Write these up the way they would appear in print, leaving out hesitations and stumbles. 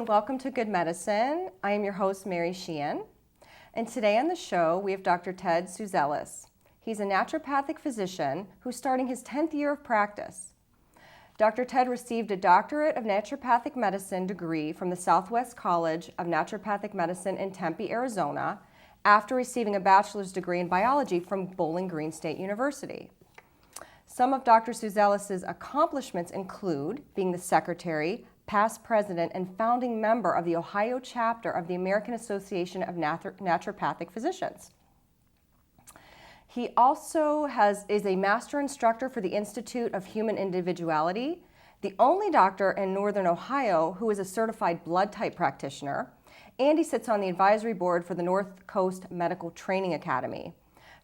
and welcome to Good Medicine. I am your host, Mary Sheehan, and today on the show we have Dr. Ted Suzelis. He's a naturopathic physician who's starting his 10th year of practice. Dr. Ted received a Doctorate of Naturopathic Medicine degree from the Southwest College of Naturopathic Medicine in Tempe, Arizona, after receiving a bachelor's degree in biology from Bowling Green State University. Some of Dr. Suzelis' accomplishments include being the secretary, past president, and founding member of the Ohio chapter of the American Association of Naturopathic Physicians. He also is a master instructor for the Institute of Human Individuality, the only doctor in Northern Ohio who is a certified blood type practitioner, and he sits on the advisory board for the North Coast Medical Training Academy.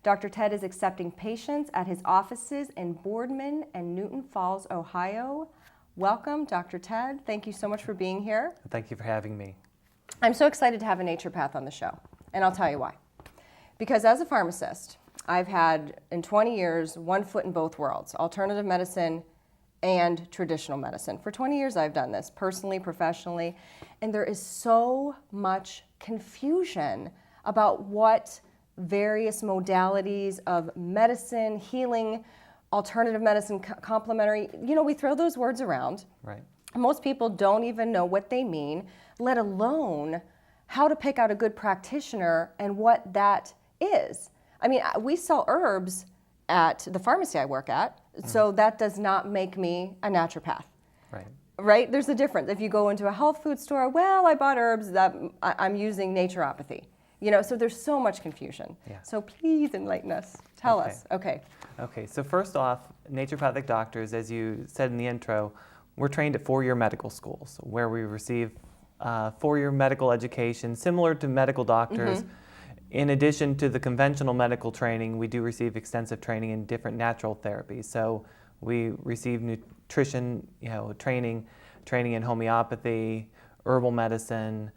Dr. Ted is accepting patients at his offices in Boardman and Newton Falls, Ohio. Welcome, Dr. Ted. Thank you so much for being here. Thank you for having me. I'm so excited to have a naturopath on the show, and I'll tell you why. Because as a pharmacist, I've had, in 20 years, one foot in both worlds, alternative medicine and traditional medicine. For 20 years I've done this, personally, professionally, and there is so much confusion about what various modalities of medicine, healing, alternative medicine, complementary, we throw those words around. Right. Most people don't even know what they mean, let alone how to pick out a good practitioner and what that is. I mean, we sell herbs at the pharmacy I work at, so that does not make me a naturopath. Right. Right? There's a difference. If you go into a health food store, well, I bought herbs that I'm using naturopathy. So there's so much confusion. Yeah. So please enlighten us. Tell us. Okay. Okay, so first off, naturopathic doctors, as you said in the intro, we're trained at four-year medical schools where we receive four-year medical education similar to medical doctors. Mm-hmm. In addition to the conventional medical training, we do receive extensive training in different natural therapies. So we receive nutrition, training in homeopathy, herbal medicine,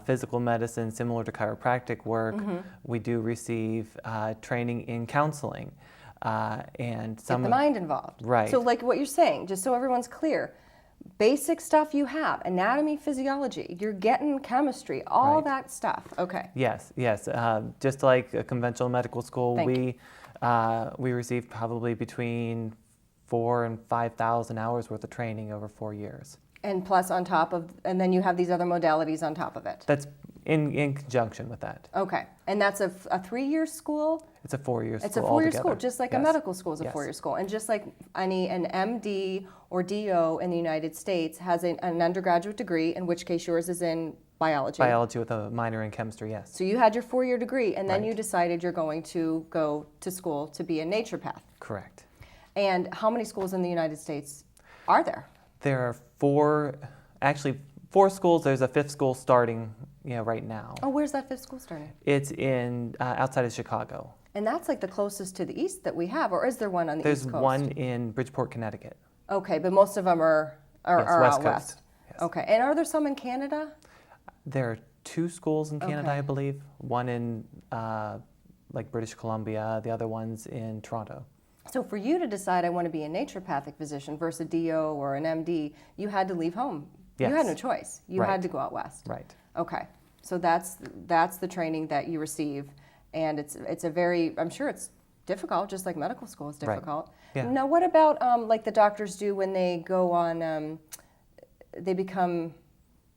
physical medicine, similar to chiropractic work. Mm-hmm. We do receive training in counseling. And some Get the mind involved. Right. So like what you're saying, just so everyone's clear, basic stuff you have, anatomy, physiology, you're getting chemistry, all right. that stuff. Okay. Yes. Just like a conventional medical school, we receive probably between 4,000 and 5,000 hours worth of training over 4 years. And plus on top of, and then you have these other modalities on top of it. That's in conjunction with that. Okay. And that's a 3-year school? It's a 4-year school. It's a 4-year school, just like yes. a medical school is a yes. 4-year school. And just like an MD or DO in the United States has an undergraduate degree, in which case yours is in biology. Biology with a minor in chemistry, yes. So you had your 4-year degree, and then right. you decided you're going to go to school to be a naturopath. Correct. And how many schools in the United States are there? There are four schools. There's a 5th school starting right now. Oh, where's that 5th school starting? It's in outside of Chicago. And that's like the closest to the east that we have, or is there one on the East Coast? There's one in Bridgeport, Connecticut. Okay, but most of them are yes, out Coast. west. Yes. Okay, and are there some in Canada? There are 2 schools in Canada, okay. I believe. One in British Columbia, the other one's in Toronto. So for you to decide I want to be a naturopathic physician versus a DO or an MD, you had to leave home. Yes. You had no choice. You right. had to go out west. Right. Okay, so that's the training that you receive, and it's a very, I'm sure it's difficult, just like medical school is difficult. Right. Yeah. Now what about like the doctors do when they go on, they become,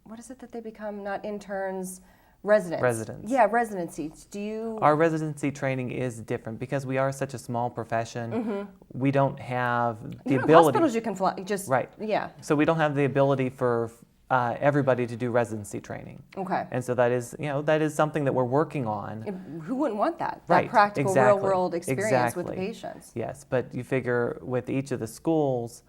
what is it that they become, not interns, residents? Residents. Yeah, residencies. Do you? Our residency training is different because we are such a small profession. Mm-hmm. We don't have the ability. Hospitals you can fly, just right. Yeah. So we don't have the ability for everybody to do residency training. Okay. And so that is something that we're working on. Who wouldn't want that? Right. That practical, exactly. real world experience exactly. with the patients. Yes, but you figure with each of the schools,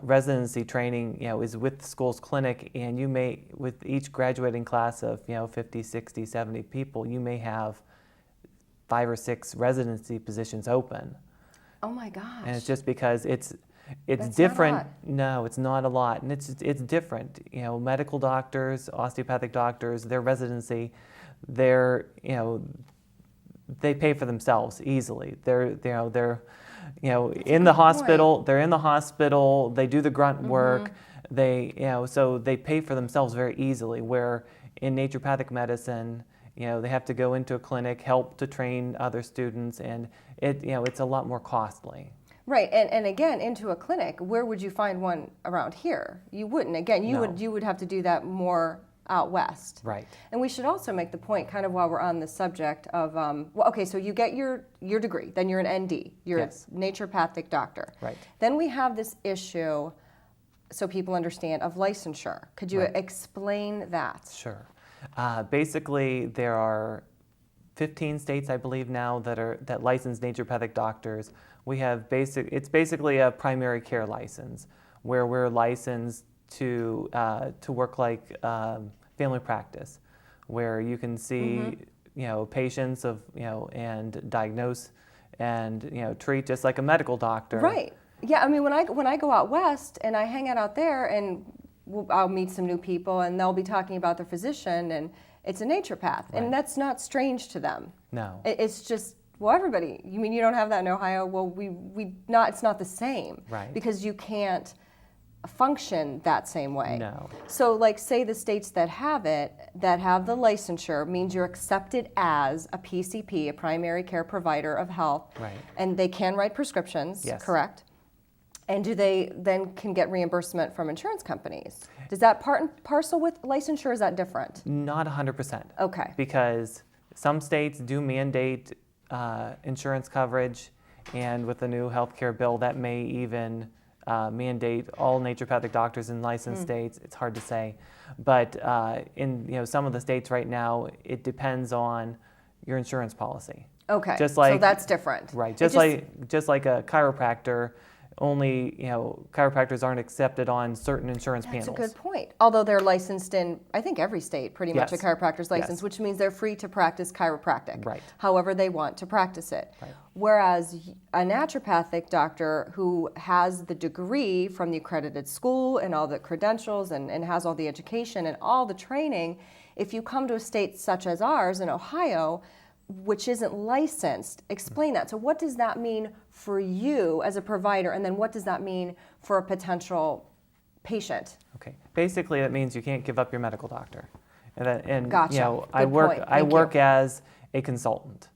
residency training, is with the school's clinic, and you may, with each graduating class of, 50, 60, 70 people, you may have 5 or 6 residency positions open. Oh my gosh. And it's just because it's That's different. not a lot. No, it's not a lot, and it's different. Medical doctors, osteopathic doctors, their residency, they pay for themselves easily. They're in the hospital. They're in the hospital. They do the grunt work. So they pay for themselves very easily, where in naturopathic medicine, they have to go into a clinic, help to train other students, and it's a lot more costly. Right, and again, into a clinic, where would you find one around here? You wouldn't. Again, you would have to do that more out west. Right. And we should also make the point, kind of while we're on the subject of, so you get your degree, then you're an ND, you're Yes. a naturopathic doctor. Right. Then we have this issue, so people understand, of licensure. Could you Right. explain that? Sure. Basically, there are 15 states, I believe now, that license naturopathic doctors. We have it's basically a primary care license, where we're licensed to work like family practice, where you can see patients and diagnose and treat just like a medical doctor. Right. Yeah. I mean, when I go out west and I hang out there, and I'll meet some new people, and they'll be talking about their physician, and it's a naturopath, Right. and that's not strange to them. No. It's just, well, everybody. You mean you don't have that in Ohio? Well, it's not the same. Right. Because you can't function that same way. No. So, like, say the states that have the licensure, means you're accepted as a PCP, a primary care provider of health. Right. And they can write prescriptions, Yes. correct? And do they then can get reimbursement from insurance companies? Does that part and parcel with licensure, is that different? Not 100%. Okay. Because some states do mandate insurance coverage, and with the new healthcare bill, that may even mandate all naturopathic doctors in licensed states. It's hard to say, but in some of the states right now, it depends on your insurance policy. Okay. Just like, so that's different. Right. Just like a chiropractor. Only chiropractors aren't accepted on certain insurance panels. That's a good point. Although they're licensed in, I think, every state, pretty much, a Yes. chiropractor's license, Yes. which means they're free to practice chiropractic, Right. however they want to practice it. Right. Whereas a naturopathic doctor who has the degree from the accredited school and all the credentials and has all the education and all the training, if you come to a state such as ours in Ohio, which isn't licensed, explain that. So what does that mean for you as a provider, and then what does that mean for a potential patient? Okay. Basically, that means you can't give up your medical doctor. And Gotcha. I Good work point. I Thank work you. as a consultant.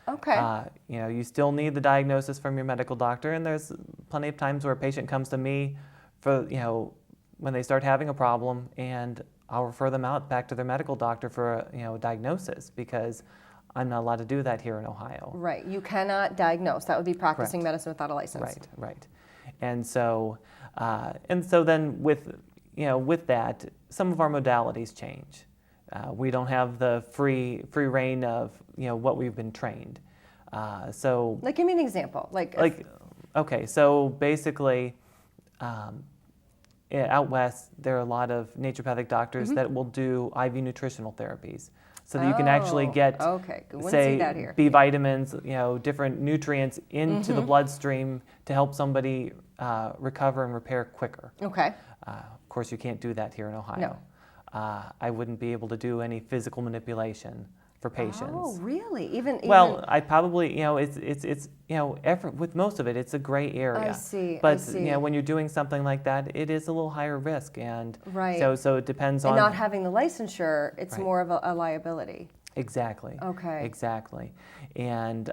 Okay. You still need the diagnosis from your medical doctor, and there's plenty of times where a patient comes to me for when they start having a problem, and I'll refer them out back to their medical doctor for a diagnosis, because I'm not allowed to do that here in Ohio. Right. You cannot diagnose. That would be practicing Correct. medicine without a license. Right. And so then with that, some of our modalities change. We don't have the free reign of what we've been trained. So Like, give me an example. Okay, so basically, out west there are a lot of naturopathic doctors that will do IV nutritional therapies, so that you can actually get, Wouldn't see say, that here. B vitamins, different nutrients into the bloodstream to help somebody recover and repair quicker. Okay. Of course, you can't do that here in Ohio. No. I wouldn't be able to do any physical manipulation for patients. Oh, really? Even I probably, it's with most of it, it's a gray area. I see. But I see. when you're doing something like that, it is a little higher risk, and Right. so it depends and on not having the licensure, it's Right. more of a liability. exactly. Okay. Exactly, and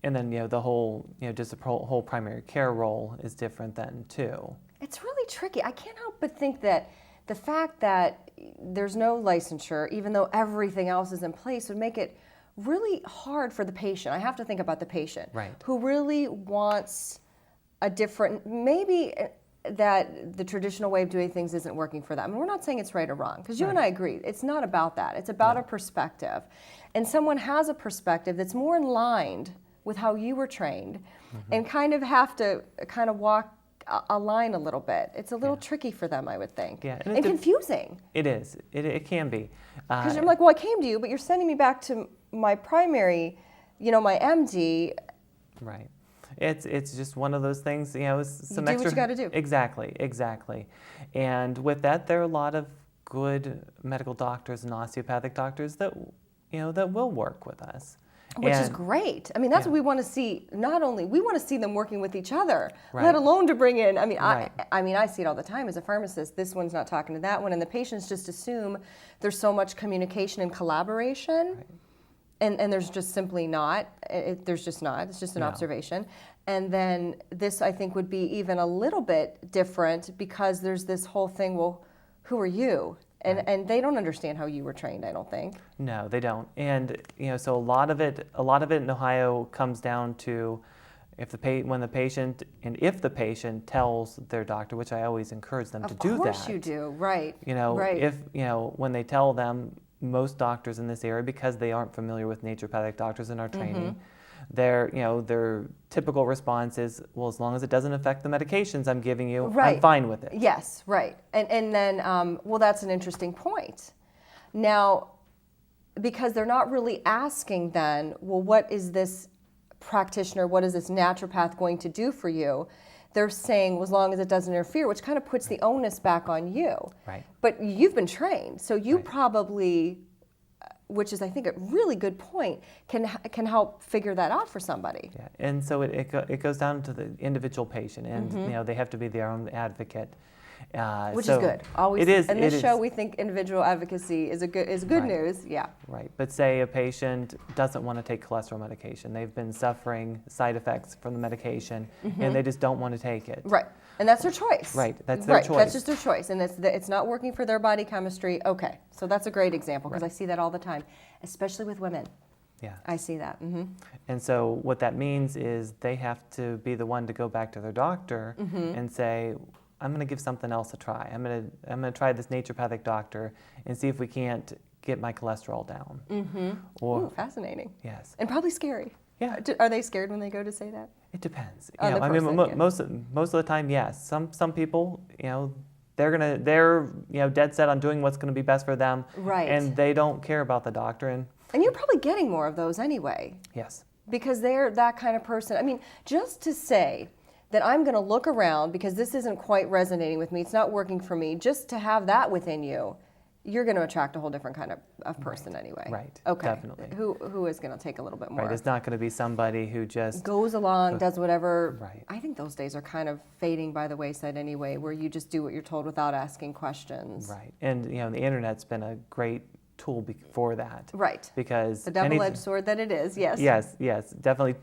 then the whole just the whole primary care role is different then too. It's really tricky. I can't help but think that the fact that there's no licensure, even though everything else is in place, would make it really hard for the patient. I have to think about the patient, Right. who really wants a different, maybe that the traditional way of doing things isn't working for them. And we're not saying it's right or wrong, because you and I agree. It's not about that. It's about a perspective. And someone has a perspective that's more in line with how you were trained, and kind of have to walk a line a little bit. It's a little tricky for them, I would think. Yeah, and confusing. It is. It can be. Because I'm like, well, I came to you, but you're sending me back to my primary, my MD. Right. It's just one of those things, some do extra. what you gotta do. Exactly. And with that, there are a lot of good medical doctors and osteopathic doctors that, that will work with us. Which is And- great. I mean, that's Yeah. what we want to see. Not only we want to see them working with each other, Right. let alone to bring in. I mean, Right. I see it all the time as a pharmacist. This one's not talking to that one, and the patients just assume there's so much communication and collaboration, and there's just simply not. There's just not. It's just an No. observation. And then this, I think, would be even a little bit different because there's this whole thing. Well, who are you? And they don't understand how you were trained, I don't think. No, they don't. And so a lot of it in Ohio comes down to if the patient tells their doctor, which I always encourage them to do that. Of course you do, right? Right. If when they tell them, most doctors in this area, because they aren't familiar with naturopathic doctors in our training, their typical response is, well, as long as it doesn't affect the medications I'm giving you, Right. I'm fine with it. Yes, right. And then, well, that's an interesting point. Now, because they're not really asking then, well, what is this practitioner, what is this naturopath going to do for you? They're saying, well, as long as it doesn't interfere, which kind of puts the onus back on you. Right. But you've been trained, so you Right. probably, which is, I think, a really good point, can help figure that out for somebody. Yeah. And so it goes down to the individual patient, and they have to be their own advocate. Which so is good. Always. It is. In this it show, is. we think individual advocacy is good Right. news. Yeah. Right. But say a patient doesn't want to take cholesterol medication. They've been suffering side effects from the medication, and they just don't want to take it. Right. And that's their choice. Right. That's their choice. That's just their choice. And it's not working for their body chemistry. Okay. So that's a great example because I see that all the time, especially with women. Yeah. I see that. Mm-hmm. And so what that means is they have to be the one to go back to their doctor and say, I'm going to give something else a try. I'm going to try this naturopathic doctor and see if we can't get my cholesterol down. Mm-hmm. Or Ooh, fascinating. yes. And probably scary. Yeah. Are they scared when they go to say that? It depends. On the I mean, person, yeah. most of the time, yes. Some people, they're dead set on doing what's going to be best for them, Right. and they don't care about the doctor. And And you're probably getting more of those anyway. yes, Because they're that kind of person. I mean, just to say that I'm going to look around because this isn't quite resonating with me, it's not working for me, just to have that within you, you're going to attract a whole different kind of person anyway. Right, Okay. definitely. Who is going to take a little bit more? right. It's not going to be somebody who just Goes along, does whatever. Right. I think those days are kind of fading by the wayside anyway, where you just do what you're told without asking questions. right. And the internet's been a great tool for that. Right. Because The double-edged sword that it is, yes. Yes, definitely.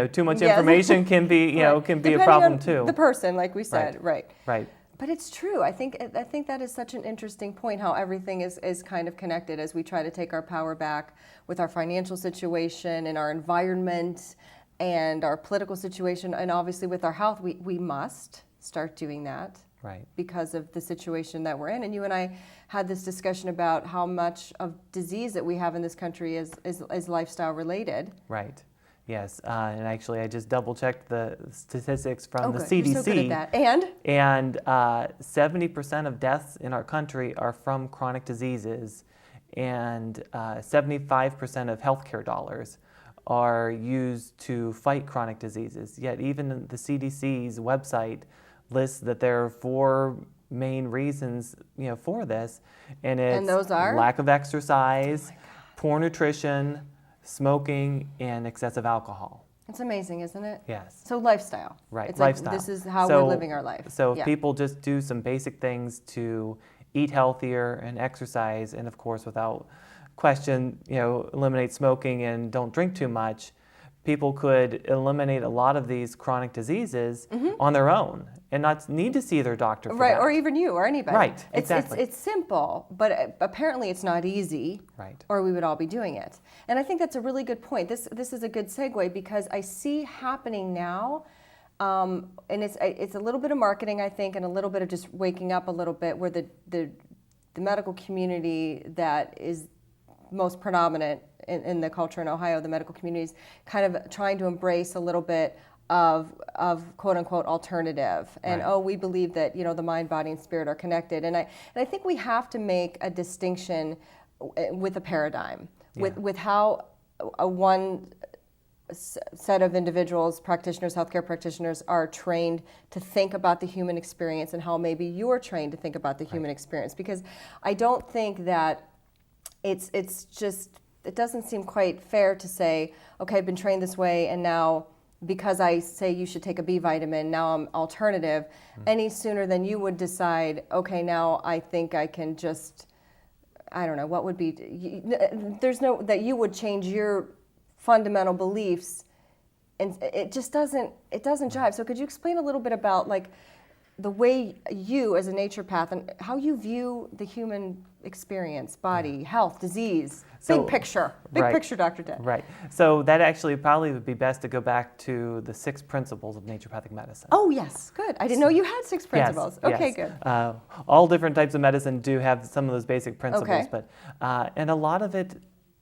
Too much Yes. information can be, Right. can be a Depending problem on too. the person, like we said, right. Right. But it's true. I think that is such an interesting point, how everything is kind of connected as we try to take our power back with our financial situation and our environment and our political situation, and obviously with our health. We must start doing that. Right. Because of the situation that we're in. And you and I had this discussion about how much of disease that we have in this country is lifestyle related. Right. Yes. And actually, I just double checked the statistics from the good. CDC. You're so good at that. And 70% of deaths in our country are from chronic diseases, and 75% of healthcare dollars are used to fight chronic diseases. Yet even the CDC's website lists that there are 4 main reasons, for this, and it's those are? lack of exercise, poor nutrition, smoking, and excessive alcohol. It's amazing, isn't it? Yes. So lifestyle. Right, It's lifestyle. Like, this is how So- we're living our life. So if Yeah. people just do some basic things to eat healthier and exercise, and of course without question, eliminate smoking and don't drink too much, people could eliminate a lot of these chronic diseases on their own and not need to see their doctor for Right, that. or even you or anybody. Right, exactly. It's simple, but apparently it's not easy. Right. Or we would all be doing it. And I think that's a really good point. This is a good segue because I see happening now, and it's a little bit of marketing, I think, and a little bit of just waking up a little bit, where the medical community that is most predominant in the culture in Ohio, the medical community is kind of trying to embrace a little bit of quote unquote alternative, and Right. we believe that the mind, body, and spirit are connected, and I think we have to make a distinction with a paradigm, with how one set of individuals, practitioners, healthcare practitioners, are trained to think about the human experience, and how maybe you're trained to think about the human experience, because I don't think that it's just it doesn't seem quite fair to say, okay, I've been trained this way, and now because I say you should take a B vitamin, now I'm alternative, any sooner than you would decide, okay, now I think I can just, I don't know, what would be, there's no, that you would change your fundamental beliefs, and it just doesn't jive. So could you explain a little bit about like the way you as a naturopath and how you view the human experience, body, health, disease, big picture, Dr. Ted. Right. So that actually probably would be best to go back to the 6 principles of naturopathic medicine. Oh yes, good. I didn't know you had 6 principles. Yes, okay, yes. good. All different types of medicine do have some of those basic principles, Okay. but and a lot of it,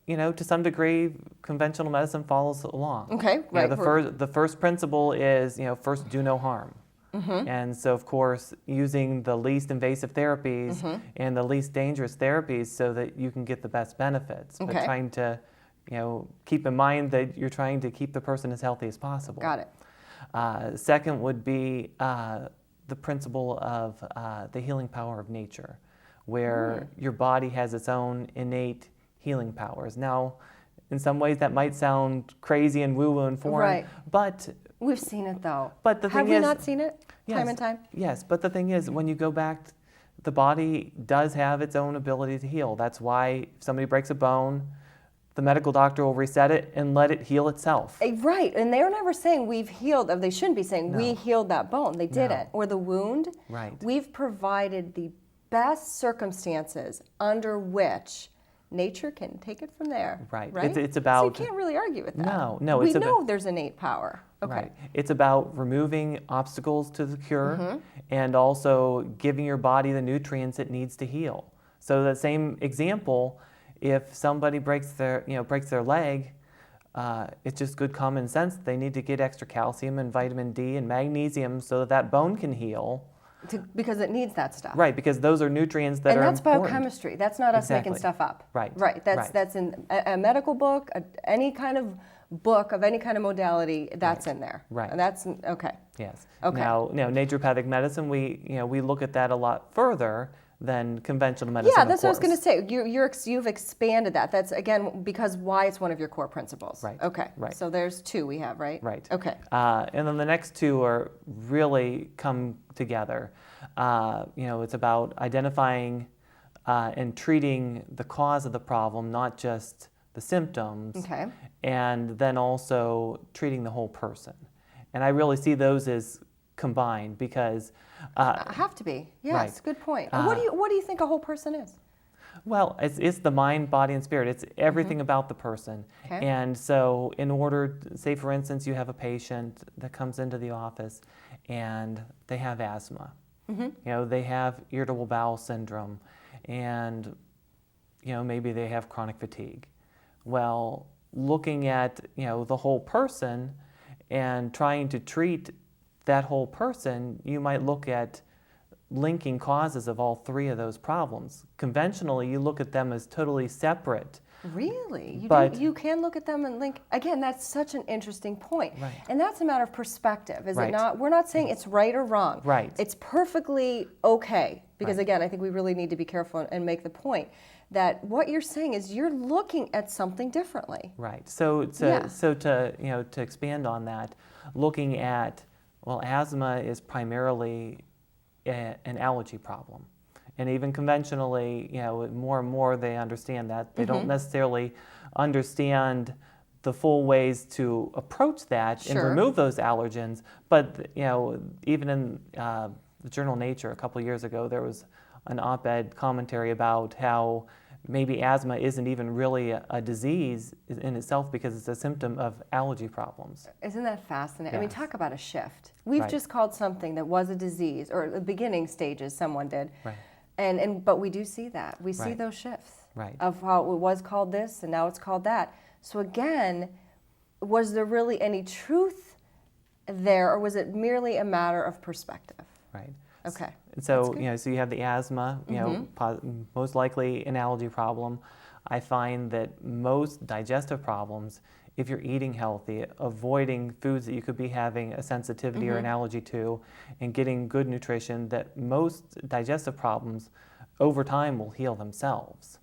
to some degree, conventional medicine follows along. Okay, right. The first principle is, first do no harm. Mm-hmm. And so, of course, using the least invasive therapies and the least dangerous therapies so that you can get the best benefits. Okay. But trying to, keep in mind that you're trying to keep the person as healthy as possible. Got it. Second would be the principle of the healing power of nature, where your body has its own innate healing powers. Now, in some ways that might sound crazy and woo-woo and foreign, Right. but We've seen it though. But the Have thing we is, not seen it yes, time and time? Yes, but the thing is, when you go back, the body does have its own ability to heal. That's why if somebody breaks a bone, the medical doctor will reset it and let it heal itself. Right, and they're never saying we've healed, or they shouldn't be saying we No. healed that bone. They didn't. Or the wound. Right. We've provided the best circumstances under which nature can take it from there. Right. Right. It's about. So you can't really argue with that. No, we it's know about, there's innate power. Okay. Right. It's about removing obstacles to the cure and also giving your body the nutrients it needs to heal. So that same example, if somebody breaks their leg, it's just good common sense. They need to get extra calcium and vitamin D and magnesium so that that bone can heal. Because it needs that stuff. Right, because those are nutrients that are And that's important. biochemistry. That's not us making Exactly. stuff up. Right. Right. Right. That's in a medical book, any kind of book of any kind of modality. That's in there. Right. And that's okay. Yes. Okay. Now, naturopathic medicine, we look at that a lot further than conventional medicine. Yeah, of that's what I was going course. to say. You've expanded that. That's again because why it's one of your core principles. Right. Okay. Right. So there's 2 we have, right? Right. Okay. And then the next 2 are really come together. It's about identifying and treating the cause of the problem, not just the symptoms. Okay. And then also treating the whole person. And I really see those as combined because. Have to be. Yes. Right. Good point. And what do you think a whole person is? Well, it's the mind, body, and spirit. It's everything about the person. Okay. And so in order, say for instance, you have a patient that comes into the office and they have asthma. They have irritable bowel syndrome and, maybe they have chronic fatigue. Well, looking at, the whole person and trying to treat that whole person, you might look at linking causes of all 3 of those problems. Conventionally, you look at them as totally separate. Really? You can look at them and link. Again, that's such an interesting point. Right. And that's a matter of perspective, is it Right. not? We're not saying it's right or wrong. Right. It's perfectly okay. Because Right. again, I think we really need to be careful and make the point that what you're saying is you're looking at something differently. Right. So Yeah. to expand on that, looking at, asthma is primarily an allergy problem. And even conventionally, more and more they understand that. They don't necessarily understand the full ways to approach that and Sure. remove those allergens. But, even in the journal Nature a couple of years ago, there was an op-ed commentary about how maybe asthma isn't even really a disease in itself because it's a symptom of allergy problems. Isn't that fascinating? I mean, Yes. talk about a shift. We've Right. just called something that was a disease, or the beginning stages, someone did. Right. But we do see that. We see Right. those shifts Right. of how it was called this and now it's called that. So again, was there really any truth there, or was it merely a matter of perspective? Right. Okay. And so, That's good. so you have the asthma, most likely an allergy problem. I find that most digestive problems, if you're eating healthy, avoiding foods that you could be having a sensitivity or an allergy to, and getting good nutrition, that most digestive problems over time will heal themselves.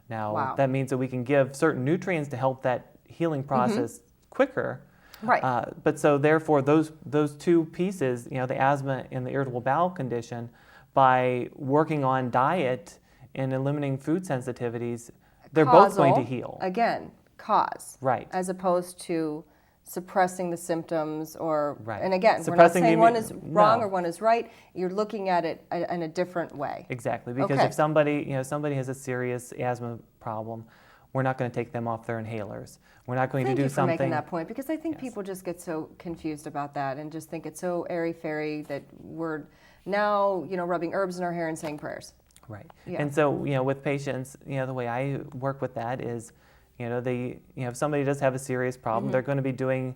Now, Wow. that means that we can give certain nutrients to help that healing process quicker. Right. But so therefore, those two pieces, the asthma and the irritable bowel condition, by working on diet and eliminating food sensitivities, they're both going to heal. Again, cause. Right. As opposed to suppressing the symptoms or, Right. and again, Suppressing we're not saying one is wrong no. or one is right. You're looking at it in a different way. Exactly, because Okay. if somebody has a serious asthma problem, we're not going to take them off their inhalers. We're not going Thank to do you for something. making that point, because I think Yes. people just get so confused about that and just think it's so airy-fairy that we're now, rubbing herbs in our hair and saying prayers. Right. Yeah. And so, with patients, the way I work with that is, if somebody does have a serious problem, they're going to be doing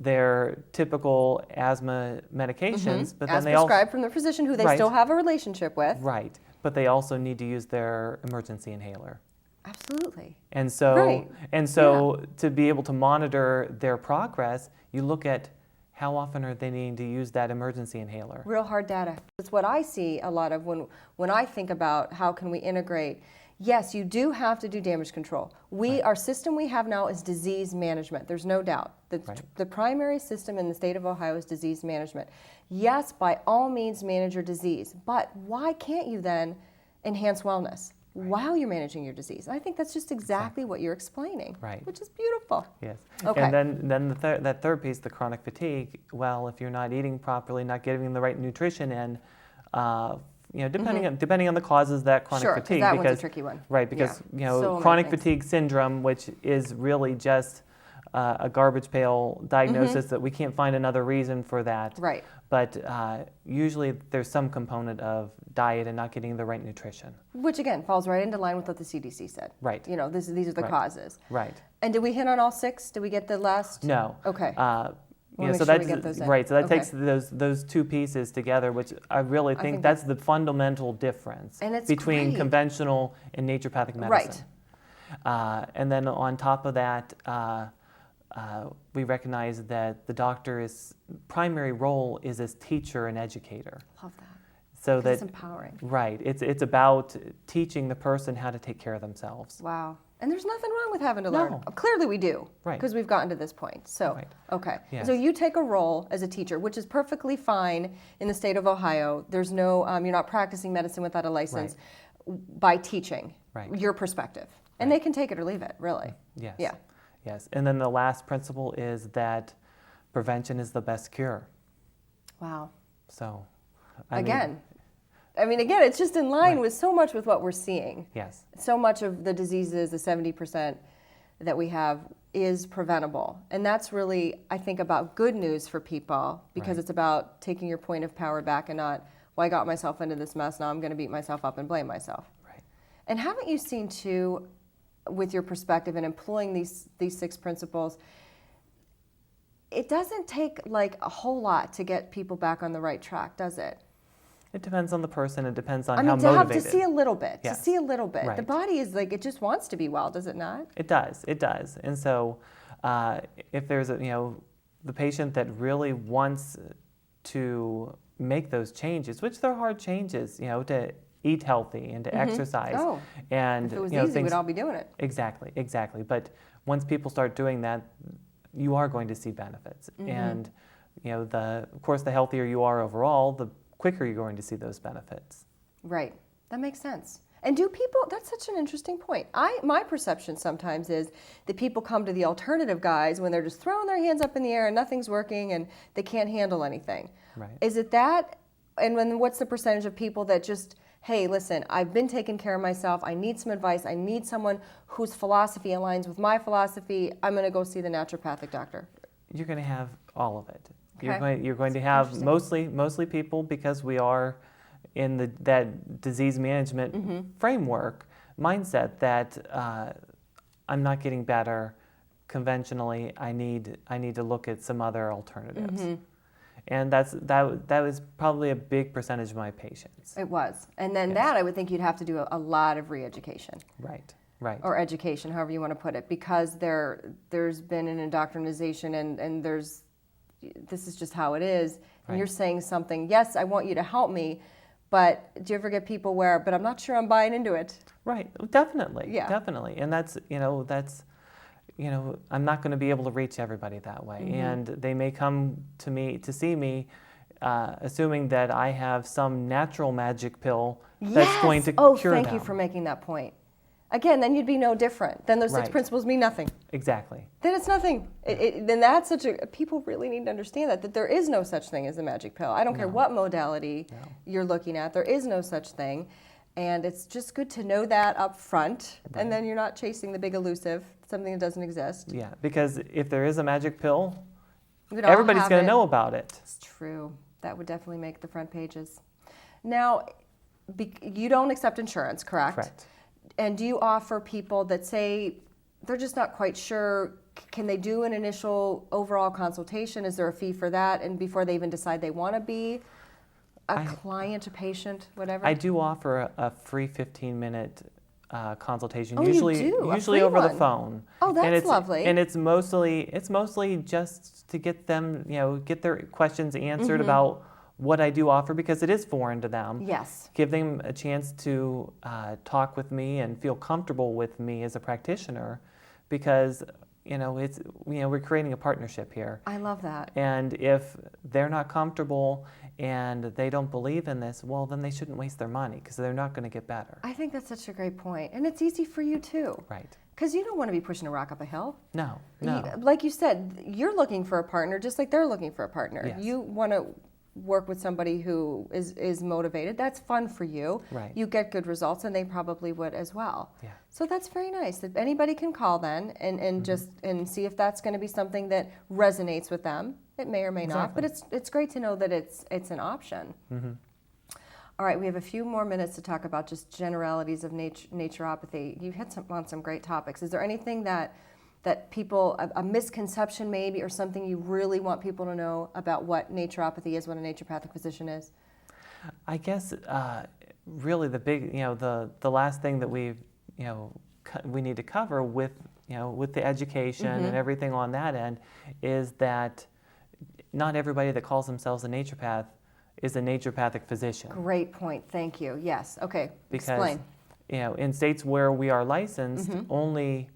their typical asthma medications, but then As they also prescribed from the physician who they Right. still have a relationship with. right, but they also need to use their emergency inhaler. Absolutely. And so, Right. to be able to monitor their progress, you look at how often are they needing to use that emergency inhaler. Real hard data. It's what I see a lot of when I think about how can we integrate. Yes, you do have to do damage control. Our system we have now is disease management. There's no doubt. The primary system in the state of Ohio is disease management. Yes, by all means manage your disease, but why can't you then enhance wellness while you're managing your disease? I think that's just exactly what you're explaining, Right. which is beautiful. Yes. Okay. And then that third piece, the chronic fatigue. Well, if you're not eating properly, not getting the right nutrition in, depending on the causes of that chronic Sure, 'cause fatigue. that one's a tricky one. Right, because Yeah. So many chronic things. fatigue syndrome, which is really just a garbage pail diagnosis that we can't find another reason for that. Right. But usually there's some component of diet and not getting the right nutrition. Which again falls right into line with what the CDC said. Right. These are the Right. causes. Right. And did we hit on all six? Did we get the last? No. Okay. We'll make So sure we that's get those in. right. So that Okay. takes those two pieces together, which I really think think that's the fundamental difference And it's between great. conventional and naturopathic medicine. And then on top of that, we recognize that the doctor's primary role is as teacher and educator. Love that. So 'Cause that it's empowering. right, it's about teaching the person how to take care of themselves. Wow. And there's nothing wrong with having to learn. No. Clearly we do. Right. Because we've gotten to this point. So, Right. okay. Yes. So you take a role as a teacher, which is perfectly fine in the state of Ohio. There's no, you're not practicing medicine without a license by teaching Right. your perspective. And they can take it or leave it, really. Yes. Yeah. Yes. And then the last principle is that prevention is the best cure. Wow. So, Again, it's just in line Right. with so much with what we're seeing. Yes. So much of the diseases, the 70% that we have, is preventable. And that's really, I think, about good news for people, because Right. it's about taking your point of power back and not, well, I got myself into this mess, now I'm going to beat myself up and blame myself. Right. And haven't you seen, too, with your perspective and employing these six principles, it doesn't take like a whole lot to get people back on the right track, does it? It depends on the person. It depends on I how mean, to motivated. see a little bit, Yes. to see a little bit. The Right. body is like, it just wants to be well, does it not? It does. It does. And so, if there's the patient that really wants to make those changes, which they're hard changes, to eat healthy and to exercise, Oh, and If it was you know, easy, things, we'd all be doing it. Exactly. But once people start doing that, you are going to see benefits. And of course, the healthier you are overall, the quicker you're going to see those benefits. Right. That makes sense. And do people, that's such an interesting point. My perception sometimes is that people come to the alternative guys when they're just throwing their hands up in the air and nothing's working and they can't handle anything. Right. Is it that? And then what's the percentage of people that just, hey, listen, I've been taking care of myself. I need some advice. I need someone whose philosophy aligns with my philosophy. I'm going to go see the naturopathic doctor. You're going to have all of it. Okay. You're going to have mostly people, because we are in that disease management framework mindset that I'm not getting better conventionally. I need to look at some other alternatives. And that was probably a big percentage of my patients. It was. And then that, I would think you'd have to do a lot of re-education. Right. Or education, however you want to put it, because there's been an indoctrination and this is just how it is. And Right. you're saying something, yes, I want you to help me, but do you ever get people where, but I'm not sure I'm buying into it? Right. Definitely. Yeah. Definitely. And I'm not going to be able to reach everybody that way. Mm-hmm. And they may come to me to see me assuming that I have some natural magic pill that's going to Oh, cure them. thank you for making that point. Again, then you'd be no different. Then those six Right. principles mean nothing. Exactly. Then it's nothing. Then that's people really need to understand that there is no such thing as a magic pill. I don't care what modality you're looking at. There is no such thing. And it's just good to know that up front. Right. And then you're not chasing the big elusive, something that doesn't exist. Yeah, because if there is a magic pill, We'd all everybody's have going to it. know about it. It's true. That would definitely make the front pages. Now, you don't accept insurance, correct? Correct. And do you offer people that say they're just not quite sure, can they do an initial overall consultation? Is there a fee for that? And before they even decide they want to be a client, a patient, whatever? I do offer a free 15-minute consultation, Oh, you do? A usually free over the one? phone. Oh, that's and it's, lovely. And it's mostly just to get them, get their questions answered about what I do offer, because it is foreign to them. Yes. Give them a chance to talk with me and feel comfortable with me as a practitioner, because we're creating a partnership here. I love that. And if they're not comfortable and they don't believe in this, well, then they shouldn't waste their money, because they're not going to get better. I think that's such a great point. And it's easy for you too. Right. Because you don't want to be pushing a rock up a hill. No. Like you said, you're looking for a partner just like they're looking for a partner. Yes. You want to work with somebody who is motivated. That's fun for you. Right. You get good results, and they probably would as well. Yeah. So that's very nice. If anybody can call then and just see if that's going to be something that resonates with them. It may or may not, but it's great to know that it's an option. Mm-hmm. All right, we have a few more minutes to talk about just generalities of naturopathy. You hit on some great topics. Is there anything that people, a misconception maybe, or something you really want people to know about what naturopathy is, what a naturopathic physician is? I guess really the big, the last thing that we need to cover with the education and everything on that end is that not everybody that calls themselves a naturopath is a naturopathic physician. Great point. Thank you. Yes. Okay. Because, explain. In states where we are licensed, only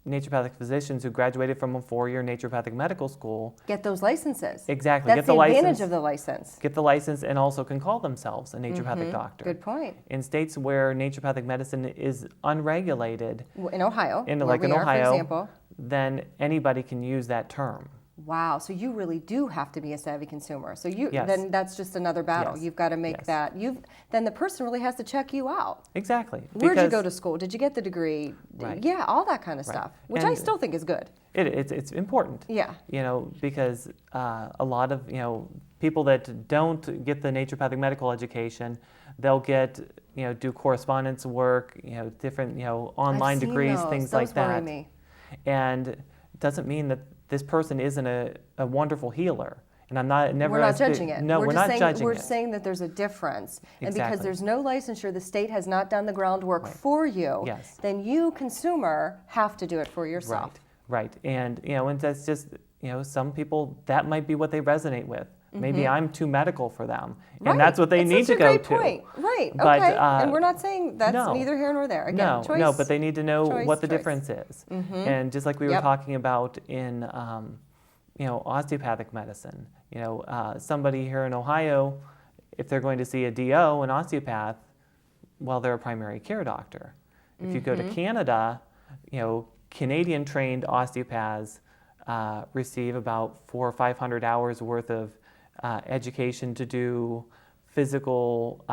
naturopathic physicians who graduated from a 4-year naturopathic medical school Get those licenses. Exactly. That's Get the the license, advantage of the license. Get the license and also can call themselves a naturopathic doctor. Good point. In states where naturopathic medicine is unregulated, In Ohio, in where we are, Ohio, for example. then anybody can use that term. Wow. So you really do have to be a savvy consumer. So Yes. then that's just another battle. Yes. You've got to make Yes. that. Then the person really has to check you out. Exactly. Where'd you because go to school? Did you get the degree? Right. Yeah, all that kind of Right. stuff, which I And still think is good. It's important. Yeah. Because a lot of people that don't get the naturopathic medical education, they'll get do correspondence work, different online I've seen degrees, those. things Those like worry that. me. And it doesn't mean that this person isn't a wonderful healer. And I'm not never. We're not judging it. No, we're just not judging We're it. saying that there's a difference, and because Exactly. there's no licensure, the state has not done the groundwork Right. for you. Yes. Then you, consumer, have to do it for yourself. Right. And and that's just some people that might be what they resonate with. Maybe I'm too medical for them, and that's what they need to go That's such a great point. Right. But, okay. And we're not saying that's no. neither here nor there. Again, No, choice. no, but they need to know choice, what the choice. difference is. And just like we were Yep. talking about in, osteopathic medicine, somebody here in Ohio, if they're going to see a DO, an osteopath, well, they're a primary care doctor. If you go to Canada, Canadian-trained osteopaths receive about 400 or 500 hours worth of education to do physical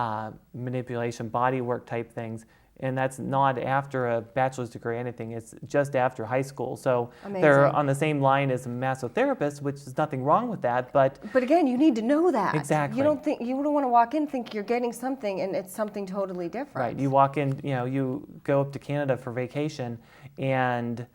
manipulation, body work type things. And that's not after a bachelor's degree or anything. It's just after high school. So they're Amazing. on the same line as a massotherapist, which is nothing wrong with that. But again, you need to know that. Exactly. You don't want to walk in think you're getting something and it's something totally different. right, you walk in, you go up to Canada for vacation, and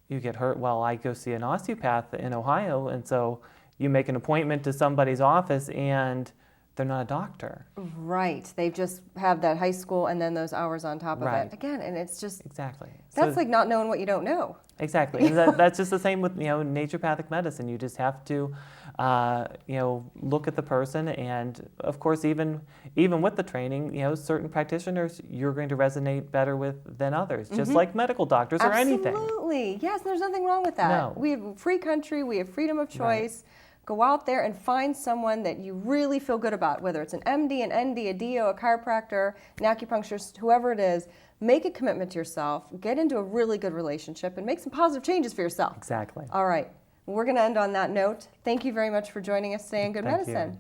you get hurt. Well, I go see an osteopath in Ohio, and so you make an appointment to somebody's office, and they're not a doctor. Right. They just have that high school and then those hours on top of Right. it. Again, and it's just, Exactly. that's So- like not knowing what you don't know. Exactly. And that's just the same with naturopathic medicine. You just have to look at the person, and of course, even with the training, certain practitioners you're going to resonate better with than others, just like medical doctors or anything. Absolutely. Yes, there's nothing wrong with that. No. We have a free country, we have freedom of choice. Go out there and find someone that you really feel good about, whether it's an MD, an ND, a DO, a chiropractor, an acupuncturist, whoever it is. Make a commitment to yourself, get into a really good relationship, and make some positive changes for yourself. Exactly. All right. We're going to end on that note. Thank you very much for joining us today on Good Thank Medicine. you.